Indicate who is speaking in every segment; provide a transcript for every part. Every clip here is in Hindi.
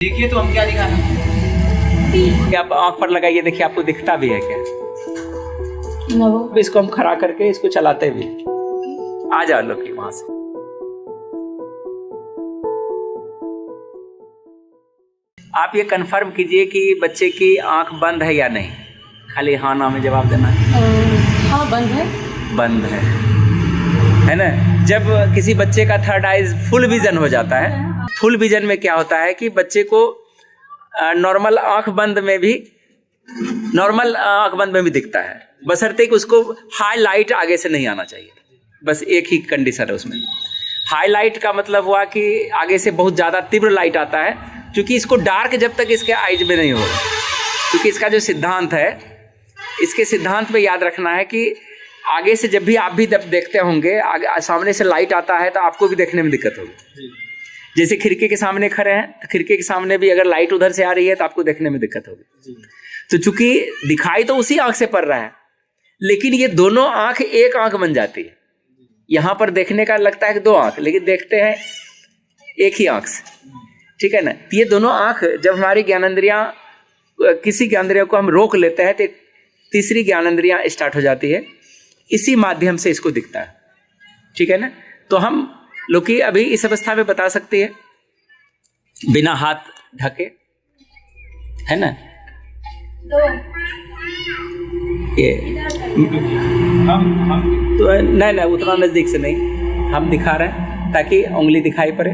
Speaker 1: देखिए तो हम क्या दिखा रहे हैं,
Speaker 2: आप आंख पर लगाइए, देखिए आपको दिखता भी है क्या? इसको हम खड़ा करके इसको चलाते भी। आ जाओ लोग वहां से। आप ये कंफर्म कीजिए कि बच्चे की आंख बंद है या नहीं। खाली हाँ ना में जवाब देना है।
Speaker 3: हाँ बंद है।
Speaker 2: बंद है ना? जब किसी बच्चे का थर्ड आइज फुल विजन हो जाता है, फुल विजन में क्या होता है कि बच्चे को नॉर्मल आंख बंद में भी दिखता है, बशर्ते कि उसको हाई लाइट आगे से नहीं आना चाहिए। बस एक ही कंडीशन है उसमें। हाई लाइट का मतलब हुआ कि आगे से बहुत ज़्यादा तीव्र लाइट आता है, क्योंकि इसको डार्क जब तक इसके आइज में नहीं होगा। क्योंकि इसका जो सिद्धांत है, इसके सिद्धांत में याद रखना है कि आगे से जब भी आप भी देखते होंगे, आगे सामने से लाइट आता है तो आपको भी देखने में दिक्कत होगी। जैसे खिड़की के सामने खड़े हैं तो खिड़की के सामने भी अगर लाइट उधर से आ रही है तो आपको देखने में दिक्कत होगी। तो चूंकि दिखाई तो उसी आंख से पड़ रहा है, लेकिन ये दोनों आंख एक आंख बन जाती है। यहाँ पर देखने का लगता है कि दो आंख, लेकिन देखते हैं एक ही आंख से। ठीक है ना? ये दोनों आंख जब हमारी ज्ञानेंद्रियां, किसी ज्ञानेंद्रियों को हम रोक लेते हैं तो तीसरी ज्ञानेंद्रियां स्टार्ट हो जाती है। इसी माध्यम से इसको दिखता है। ठीक है ना? तो हम लोग की अभी इस अवस्था में बता सकते हैं बिना हाथ ढके, है ना? ये हम तो नहीं उतना नजदीक से नहीं, हम दिखा रहे हैं ताकि उंगली दिखाई पड़े।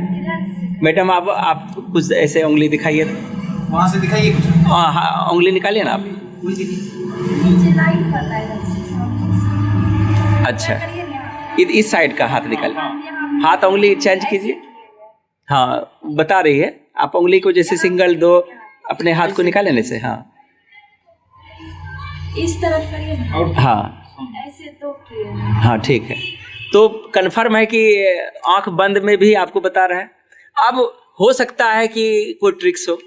Speaker 2: मैडम आप कुछ ऐसे उंगली दिखाइए,
Speaker 1: वहां से दिखाइए कुछ।
Speaker 2: हाँ उंगली निकालिए ना आप। अच्छा, इस साइड का हाथ निकालिए, हाथ उंगली चेंज कीजिए। हाँ बता रही है, आप उंगली को जैसे सिंगल दो अपने हाथ को निकाल लेने से। हाँ
Speaker 3: इस तरफ करिए ना।
Speaker 2: हाँ
Speaker 3: ऐसे तो किए।
Speaker 2: हाँ ठीक है। तो कन्फर्म है कि आंख बंद में भी आपको बता रहा है। अब हो सकता है कि कोई ट्रिक्स हो,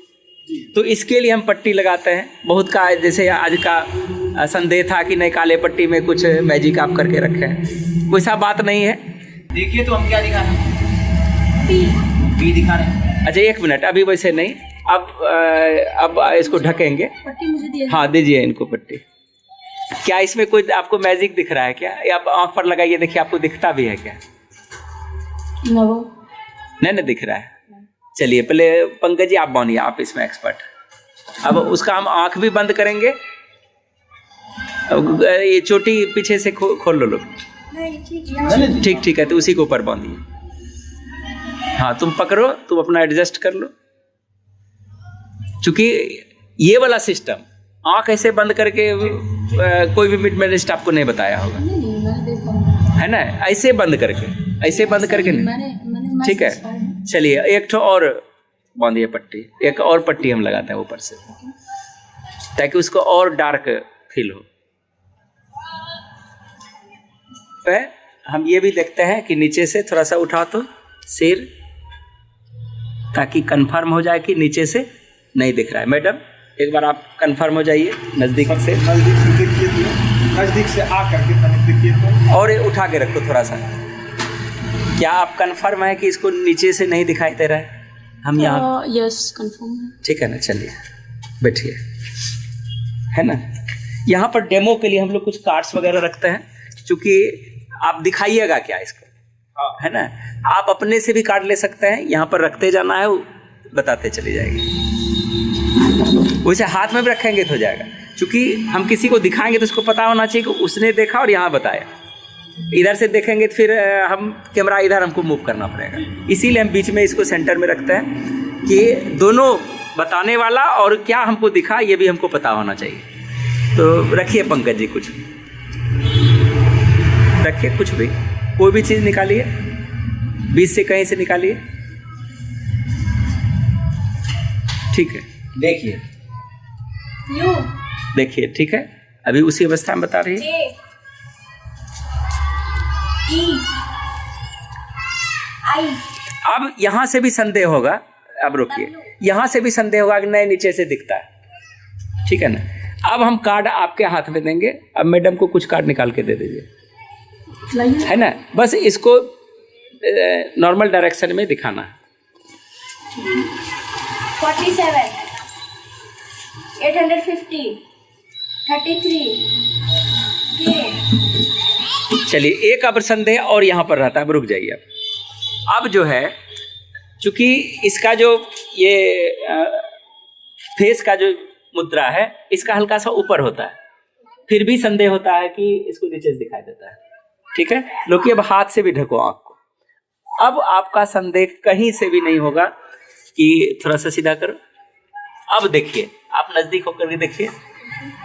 Speaker 2: तो इसके लिए हम पट्टी लगाते हैं। बहुत का जैसे आज का संदेह था कि नहीं काले पट्टी में कुछ मैजिक आप करके रखे हैं, वैसा बात नहीं है।
Speaker 1: देखिए तो हम क्या दिखा रहे हैं, बी दिखा रहे हैं।
Speaker 2: अच्छा एक मिनट, अभी वैसे नहीं, अब इसको ढकेंगे।
Speaker 3: पट्टी मुझे दिए।
Speaker 2: हाँ दीजिए इनको पट्टी। क्या इसमें कोई आपको मैजिक दिख रहा है क्या? या आप आंख पर लगाइए, देखिए आपको दिखता भी है क्या? नहीं दिख रहा है। चलिए पहले पंकज जी आप बनिए, आप इसमें एक्सपर्ट। अब उसका हम आंख भी बंद करेंगे। ये चोटी पीछे से खोल लो लोग। ठीक है, तो उसी के ऊपर बांधिए। हाँ तुम पकड़ो, तुम अपना एडजस्ट कर लो। चूंकि ये वाला सिस्टम आंख ऐसे बंद करके कोई भी मिडमेरिस्ट आपको नहीं बताया होगा, है ना? ऐसे बंद करके नहीं। ठीक है, चलिए एक ठो और बांधिए पट्टी, एक और पट्टी हम लगाते हैं ऊपर से, ताकि उसको और डार्क फील हो। हम ये भी देखते हैं कि नीचे से थोड़ा सा उठा तो सिर, ताकि कंफर्म हो जाए कि नीचे से नहीं दिख रहा है। मैडम एक बार आप कंफर्म हो जाइए नज़दीक से देखिए,
Speaker 1: नजदीक से आकर के देखिए तो।
Speaker 2: और ये उठा के रखो थोड़ा सा। क्या आप कंफर्म है कि इसको नीचे से नहीं दिखाई दे रहा है? हम यहाँ
Speaker 3: यस कंफर्म है।
Speaker 2: ठीक है ना? चलिए बैठिए, है ना? यहाँ पर डेमो के लिए हम लोग कुछ कार्ड्स वगैरह रखते हैं, क्योंकि आप दिखाइएगा क्या इसको, है ना? आप अपने से भी कार्ड ले सकते हैं, यहाँ पर रखते जाना है, बताते चली जाएगी। वैसे हाथ में भी रखेंगे तो हो जाएगा, क्योंकि हम किसी को दिखाएंगे तो उसको पता होना चाहिए कि उसने देखा और यहाँ बताया। इधर से देखेंगे तो फिर हम कैमरा इधर हमको मूव करना पड़ेगा, इसीलिए हम बीच में इसको सेंटर में रखते हैं कि दोनों बताने वाला और क्या हमको दिखा ये भी हमको पता होना चाहिए। तो रखिए पंकज जी, कुछ रखिए, कुछ भी कोई भी चीज़ निकालिए, बीच से कहीं से निकालिए। ठीक है, देखिए ठीक है, अभी उसी अवस्था में बता रही है। अब यहाँ से भी संदेह होगा, अब रुकिए, यहाँ से भी संदेह होगा कि नहीं नीचे से दिखता है। ठीक है ना? अब हम कार्ड आपके हाथ में देंगे। अब मैडम को कुछ कार्ड निकाल के दे दीजिए, है ना? बस इसको नॉर्मल डायरेक्शन में दिखाना है।
Speaker 3: 47, 850, 33, K.
Speaker 2: चलिए एक अब संदेह और यहाँ पर रहता है, अब रुक जाइए। अब जो है चूंकि इसका जो ये फेस का जो मुद्रा है इसका हल्का सा ऊपर होता है, फिर भी संदेह होता है कि इसको नीचे से दिखाई देता है। ठीक है, लोग अब हाथ से भी ढको आंख को। अब आपका संदेह कहीं से भी नहीं होगा कि थोड़ा सा सीधा करो। अब देखिए, आप नजदीक होकर के देखिए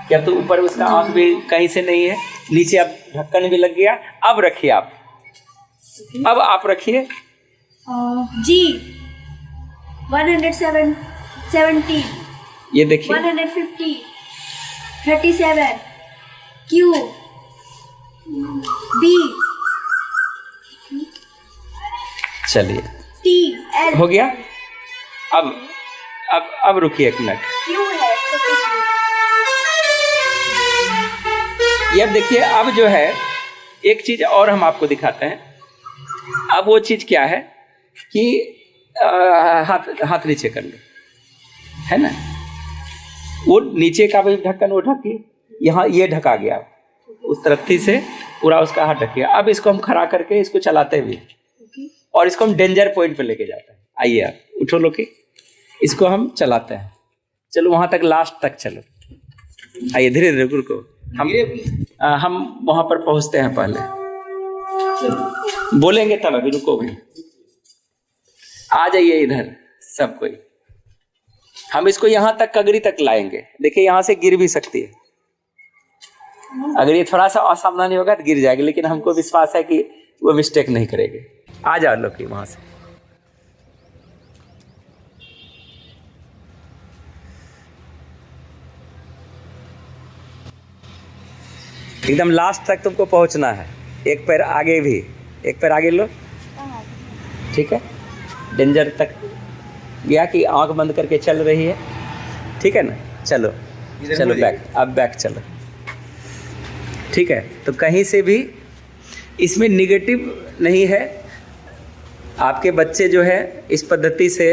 Speaker 2: कि अब तो ऊपर उसका आंख भी कहीं से नहीं है, नीचे अब ढक्कन भी लग गया। अब रखिए आप, अब आप रखिए।
Speaker 3: G 170,
Speaker 2: ये देखिए
Speaker 3: 150, 37, Q, B,
Speaker 2: चलिए
Speaker 3: T, L.
Speaker 2: हो गया। अब रुकिए एक मिनट।
Speaker 3: Q है छोटी सी।
Speaker 2: ये अब देखिए, अब जो है एक चीज और हम आपको दिखाते हैं। अब वो चीज क्या है कि हाथ नीचे कर लो, है ना। वो नीचे का भी ढक्कन वो ढकी, यहाँ ये ढका गया, उस तरफ से पूरा उसका हाथ ढक गया। अब इसको हम खड़ा करके इसको चलाते भी और इसको हम डेंजर पॉइंट पे लेके जाते हैं। आइए आप उठो लो कि इसको हम चलाते हैं। चलो वहां तक, लास्ट तक चलो। आइए धीरे धीरे रुको, हम वहां पर पहुंचते हैं। पहले बोलेंगे तब, अभी रुको भी। आ जाइए इधर सब कोई। हम इसको यहां तक कगरी तक लाएंगे। देखिए यहां से गिर भी सकती है, अगर ये थोड़ा सा असावधानी होगा तो गिर जाएगी, लेकिन हमको विश्वास है कि वो मिस्टेक नहीं करेगी। आ जाओ लोग वहां से। एकदम लास्ट तक तुमको पहुंचना है। एक पैर आगे भी, एक पैर आगे लो, ठीक है। डेंजर तक गया कि आंख बंद करके चल रही है, ठीक है ना। चलो चलो बैक, अब बैक चलो, ठीक है। तो कहीं से भी इसमें निगेटिव नहीं है। आपके बच्चे जो है इस पद्धति से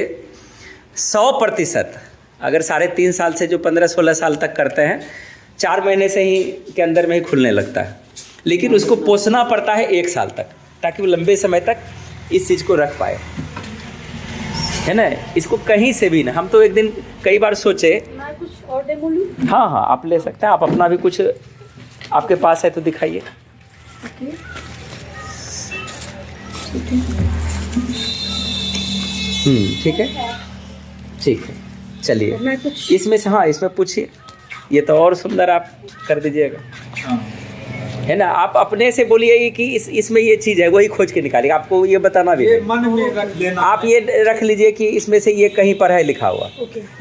Speaker 2: 100%, अगर 3.5 साल से जो 15-16 साल तक करते हैं, 4 महीने से ही के अंदर में ही खुलने लगता है। लेकिन उसको पोसना पड़ता है 1 साल तक, ताकि वो लंबे समय तक इस चीज़ को रख पाए, है ना। इसको कहीं से भी ना, हम तो एक दिन कई बार सोचे।
Speaker 3: मैं कुछ और डेमो लूं?
Speaker 2: हाँ हाँ, आप ले सकते हैं। आप अपना भी कुछ आपके पास है तो दिखाइए। ठीक है, ठीक है। चलिए
Speaker 3: मैं कुछ
Speaker 2: इसमें से, हाँ इसमें पूछिए। ये तो और सुंदर आप कर दीजिएगा, है ना। आप अपने से बोलिए कि इसमें ये चीज़ है, वही खोज के निकालिए। आपको ये बताना भी
Speaker 4: ये मन में रख लेना।
Speaker 2: आप ये रख लीजिए कि इसमें से ये कहीं पर है लिखा हुआ,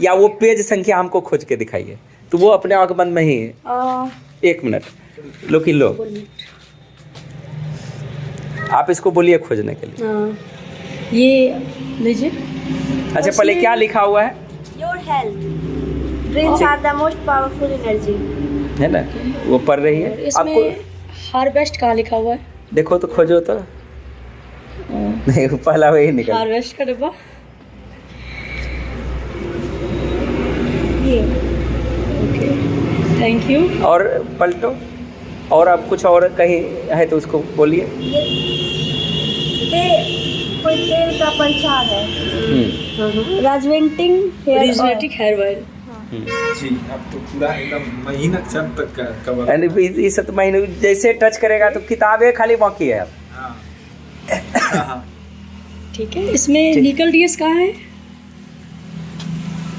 Speaker 2: या वो पेज संख्या हमको खोज के दिखाइए। तो वो अपने आंख बंद में ही है। 1 मिनट लो कि लो, आप इसको बोलिए खोजने के लिए।
Speaker 3: ये लीजिए।
Speaker 2: अच्छा पहले क्या लिखा हुआ है?
Speaker 3: Your health brains are the most powerful energy,
Speaker 2: है ना, वो पढ़ रही है। आपको
Speaker 3: हार्वेस्ट कहाँ लिखा हुआ है?
Speaker 2: देखो तो खोजो तो। नहीं, पहला वही निकल।
Speaker 3: हार्वेस्ट का डब्बा ये। Okay, thank you.
Speaker 2: और पलटो, और अब कुछ और कहीं है तो उसको बोलिए।
Speaker 3: ये कोई तेल का प्रचार है। राजवेंटिंग हेयर ऑयल।
Speaker 4: जी, अब तो पूरा एकदम महीना चंद तक कवर।
Speaker 2: इस महीने जैसे टच करेगा तो किताबें खाली बाकी है अब।
Speaker 3: ठीक है, इसमें निकल डीएस कहाँ है?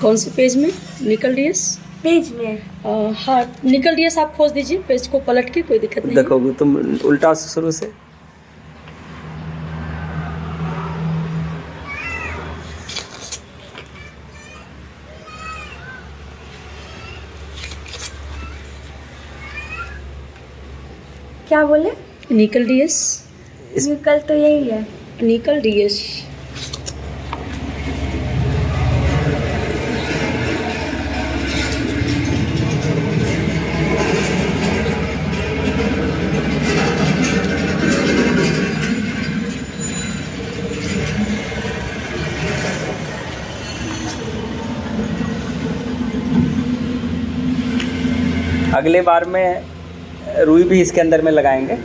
Speaker 3: कौन से पेज में निकल डीएस? पेज में हाँ, निकल डीएस आप खोज दीजिए, पेज को पलट के, कोई दिक्कत नहीं।
Speaker 2: देखो तुम उल्टा शुरू से।
Speaker 3: क्या बोले? निकल डीएस। निकल तो यही है, निकल डीएस।
Speaker 2: अगले बार में रुई भी इसके अंदर में लगाएंगे।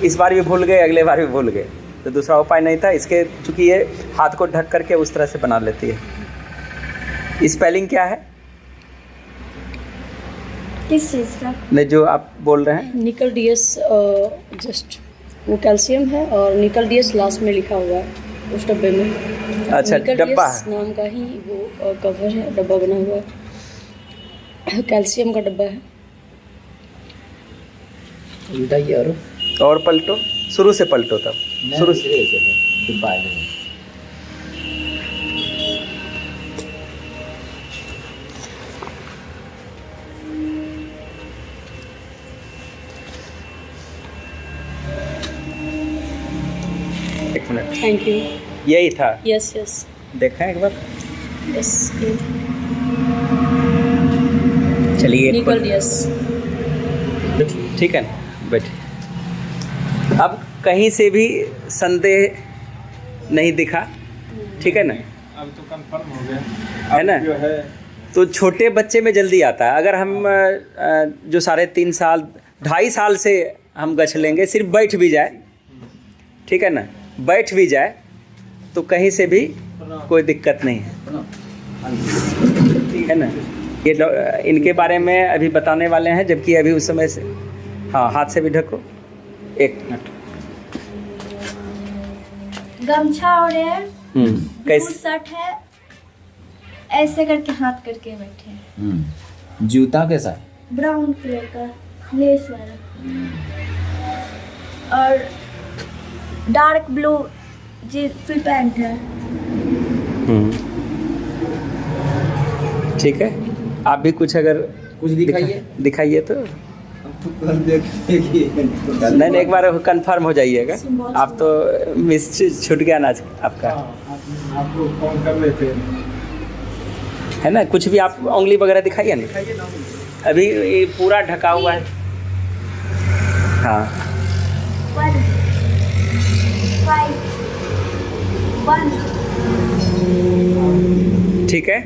Speaker 2: इस बार भी भूल गए, अगले बार भी भूल गए, तो दूसरा उपाय नहीं था। इसके चूँकि ये हाथ को ढक करके उस तरह से बना लेती है। स्पेलिंग क्या है?
Speaker 3: किस चीज़ का?
Speaker 2: नहीं, जो आप बोल रहे हैं।
Speaker 3: निकल डीएस जस्ट वो कैल्शियम है और निकल डीएस लास्ट में लिखा हुआ है उस डब्बे में।
Speaker 2: अच्छा,
Speaker 3: निकल
Speaker 2: डब्बा
Speaker 3: डीएस
Speaker 2: है।
Speaker 3: नाम का ही वो कवर है, डब्बा बना हुआ है, कैल्शियम का डब्बा है।
Speaker 1: उल्टाइए
Speaker 2: और पलटो, शुरू से पलटो, तब शुरू से।
Speaker 1: डिब्बा है।
Speaker 2: एक मिनट,
Speaker 3: थैंक यू।
Speaker 2: यही था।
Speaker 3: यस यस
Speaker 2: देखा एक बार।
Speaker 3: यस।
Speaker 2: चलिए एक
Speaker 3: निकल
Speaker 2: पल-
Speaker 3: डीएस।
Speaker 2: ठीक है ना, बैठिए। अब कहीं से भी संदेह नहीं दिखा, ठीक है ना?
Speaker 4: अब तो कंफर्म हो गया
Speaker 2: है ना?
Speaker 4: अब जो है
Speaker 2: तो छोटे बच्चे में जल्दी आता है। अगर हम जो 3.5 साल 2.5 साल से हम गछ लेंगे, सिर्फ बैठ भी जाए, ठीक है ना, बैठ भी जाए, तो कहीं से भी कोई दिक्कत नहीं है, ठीक है ना? ये इनके बारे में अभी बताने वाले हैं, जबकि अभी उस समय से। हाँ, हाथ से भी ढको, एक मिनट।
Speaker 5: गमछा और है,
Speaker 2: कैसे?
Speaker 5: शर्ट है, ऐसे करके हाथ करके बैठे हैं।
Speaker 1: जूता कैसा है?
Speaker 5: ब्राउन कलर का लेस वाला और डार्क ब्लू जी फुल पैंट है।
Speaker 2: ठीक है, आप भी कुछ अगर
Speaker 1: कुछ दिखाइए।
Speaker 2: दिखाइए तो। नहीं नहीं, एक बार कंफर्म हो जाइएगा। आप तो मिस छूट गया ना आज आपका,
Speaker 4: आप लोग फोन कर रहे थे।
Speaker 2: है ना? कुछ भी आप उंगली वगैरह दिखाइए ना। अभी ये पूरा ढका हुआ है। हाँ,
Speaker 5: 1 5 1
Speaker 2: ठीक है।